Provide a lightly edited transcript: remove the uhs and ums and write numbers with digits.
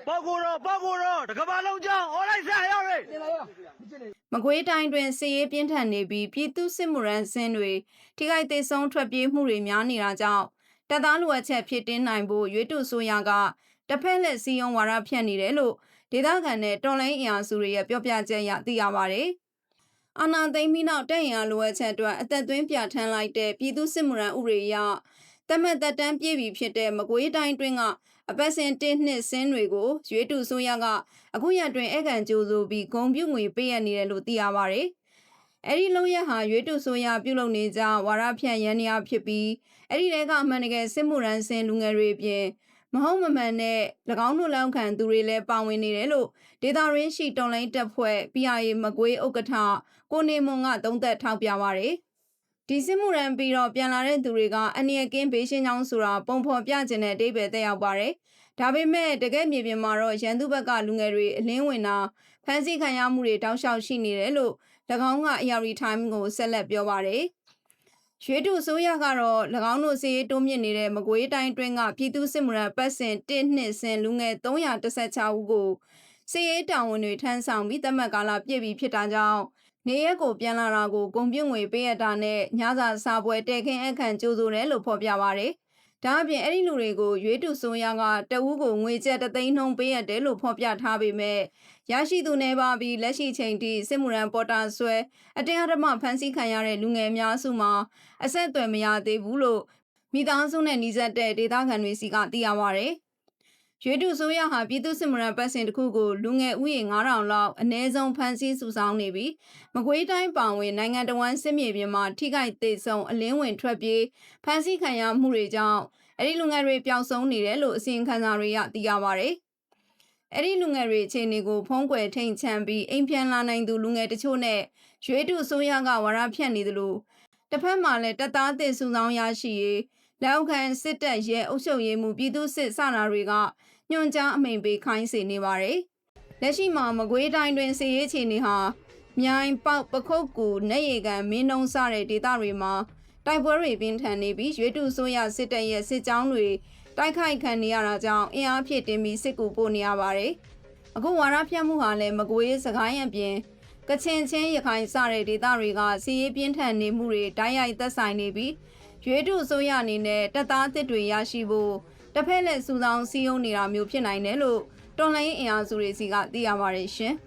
报告了，这个把龙江我来下要嘞。 မကွေးတိုင်းတွင်စစ်ရေးပြင်းထန်နေပြီးပြည်သူစစ်မှုရန်စင်းတွေထိခိုက်ဒေဆုံးထွက်ပြေးမှုတွေများနေတာကြောင့်တပ်သားလိုအပ်ချက်ဖြစ်တင်းနိုင်ဖို့ရွေးတုဆိုရကတစ်ဖက်လက်စီယုံဝါဒဖြန့်နေတယ်လို့ဒေသခံနဲ့တော်လိုင်းအင်အားစုတွေရဲ့ပြောပြချက်အရသိရပါတယ်။အာဏာသိမ်းပြီးနောက်တပ်အင်အားလိုအပ်ချက်အတွက်အသက်သွင်းပြဋ္ဌာန်းလိုက်တဲ့ပြည်သူစစ်မှုရန်ဥပဒေအရတမတ်သက်တမ်းပြည့်ပြီဖြစ်တဲ့မကွေးတိုင်းတွင်းကအပတ်စဉ်1နှစ်စင်းတွေကိုရွေးတုဆိုရကအခုရက်တွင်အကန့်ကြိုးဆိုပြီးဂုံပြုတ်ငွေပေးရနေတယ်လို့သိရပါတယ်။အဲဒီလုံရဟာရွေးတုဆိုရပြုလုပ်နေကြဝါရဖြန့်ရန်နေရဖြစ်ပြီးအဲဒီတဲကအမှန်တကယ်စစ်မှုရန်စင်လူငယ်တွေအပြင်မဟုတ်မမှန်နဲ့၎င်းတို့လောက်ခံသူတွေလည်းပါဝင်နေတယ်လို့ဒေတာရင်းရှိတော်လိုင်းတပ်ဖွဲ့ PRA မကွေးဥက္ကဋ္ဌကိုနေမွန်ကသုံးသပ်ထောက်ပြပါတယ်။ဒီစစ်မှုရန်ပြီးတော့ပြန်လာတဲ့သူတွေကအနည်းကင်းဘေးရှင်းချောင်းဆိုတာပုံဖော်ပြခြင်းတဲ့အဓိပ္ပာယ်သက်ရောက်ပါတယ်။ဒါပေမဲ့တကယ်မြေပြင်မှာတော့ရန်သူဘက်ကလူငယ်တွေအလင်းဝင်တာဖမ်းဆီးခံရမှုတွေတောက်လျှောက်ရှိနေတယ်လို့၎င်းက ARD Time ကိုဆက်လက်ပြောပါတယ်။ရွေးတုဆိုရကတော့၎င်းတို့စီးရေးတိုးမြင့်နေတဲ့မကွေးတိုင်းတွင်းကပြည်သူစစ်မှုရန်ပတ်စဉ်1နှစ်စဉ်လူငယ်316ဦးကိုစီးရေးတာဝန်တွေထမ်းဆောင်ပြီးသတ်မှတ်ကာလပြည့်ပြီဖြစ်တာကြောင့်နေရက်ကိုပြန်လာတာကိုဂုံပြုတ်ငွေပေးရတာနဲ့ညစာစားပွဲတဲခင်းအခန့်ကြိုးဆိုတယ်လို့ဖော်ပြပါတယ်။ဒါအပြင်အဲ့ဒီလူတွေကိုရွေးတုဆိုရကတအူးကိုငွေကျပ်3သိန်းနှုန်းပေးရတယ်လို့ဖော်ပြထားပေမဲ့ရရှိသူနေပါပြီးလက်ရှိချိန်ထိစစ်မှုရန်ပေါ်တာဆွဲအတင်းအဓမ္မဖမ်းဆီးခံရတဲ့လူငယ်များစုမှာအဆက်အသွယ်မရသေးဘူးလို့မိသားစုနဲ့နှိစက်တဲ့ဒေသခံတွေစီကသိရပါတယ်။ရွေးတုဆိုရဟာပြည်သူစစ်မှုရန်ပတ်စဉ်တစ်ခုကိုလူငယ်ဥယေ9000လောက်အနည်းဆုံးဖမ်းဆီးစုဆောင်းနေပြီးမကွေးတိုင်းပောင်ဝင်နိုင်ငံတော်ဝန်စစ်မြေပြင်မှာထိခိုက်သေးဆုံးအလင်းဝင်ထွက်ပြေးဖမ်းဆီးခံရမှုတွေကြောင့်အဲ့ဒီလူငယ်တွေပျောက်ဆုံးနေတယ်လို့အစီရင်ခံစာတွေကသိရပါတယ်။အဲ့ဒီလူငယ်တွေအခြေအနေကိုဖုံးကွယ်ထိန်ချန်ပြီးအိမ်ပြန်လာနိုင်သူလူငယ်တချို့နဲ့ရွေးတုဆိုရကဝါရဖြန့်နေသလိုတစ်ဖက်မှာလည်းတပ်သားအသစ်စုဆောင်းရရှိရေးလက်အောက်ခံစစ်တပ်ရဲအုပ်ချုပ်ရေးမှုပြည်သူစစ်စတာတွေကညွှန်ကြားအမိန့်ပေးခိုင်းစေနေပါတယ်။လက်ရှိမှာမကွေးတိုင်းတွင်စစ်ရေးအခြေအနေဟာမြိုင်ပေါက်ပခုတ်ကူနေရီကန်မင်းနှုံးစတဲ့ဒေသတွေမှာတိုက်ပွဲတွေပြင်းထန်နေပြီးရွေးတုဆိုရစစ်တပ်ရဲ့စစ်ကြောင်းတွေတိုက်ခိုက်ခံနေရတာကြောင့်အင်အားဖြည့်တင်ပြီးစစ်ကူပို့နေရပါတယ်။အခုဝါရဖြန့်မှုဟာလည်းမကွေးစကိုင်းအပြင်ကချင်ချင်းရခိုင်စတဲ့ဒေသတွေကစစ်ရေးပြင်းထန်နေမှုတွေတိုက်ရိုက်သက်ဆိုင်နေပြီးရွေးတုဆိုရအနေနဲ့တပ်သားအသစ်တွေရရှိဖို့တစ်ဖက်လက်စုဆောင်းစည်းရုံးနေတာမျိုးဖြစ်နိုင်တယ်လို့တော်လိုင်းအင်အားစုတွေစီကသိရပါတယ်ရှင်။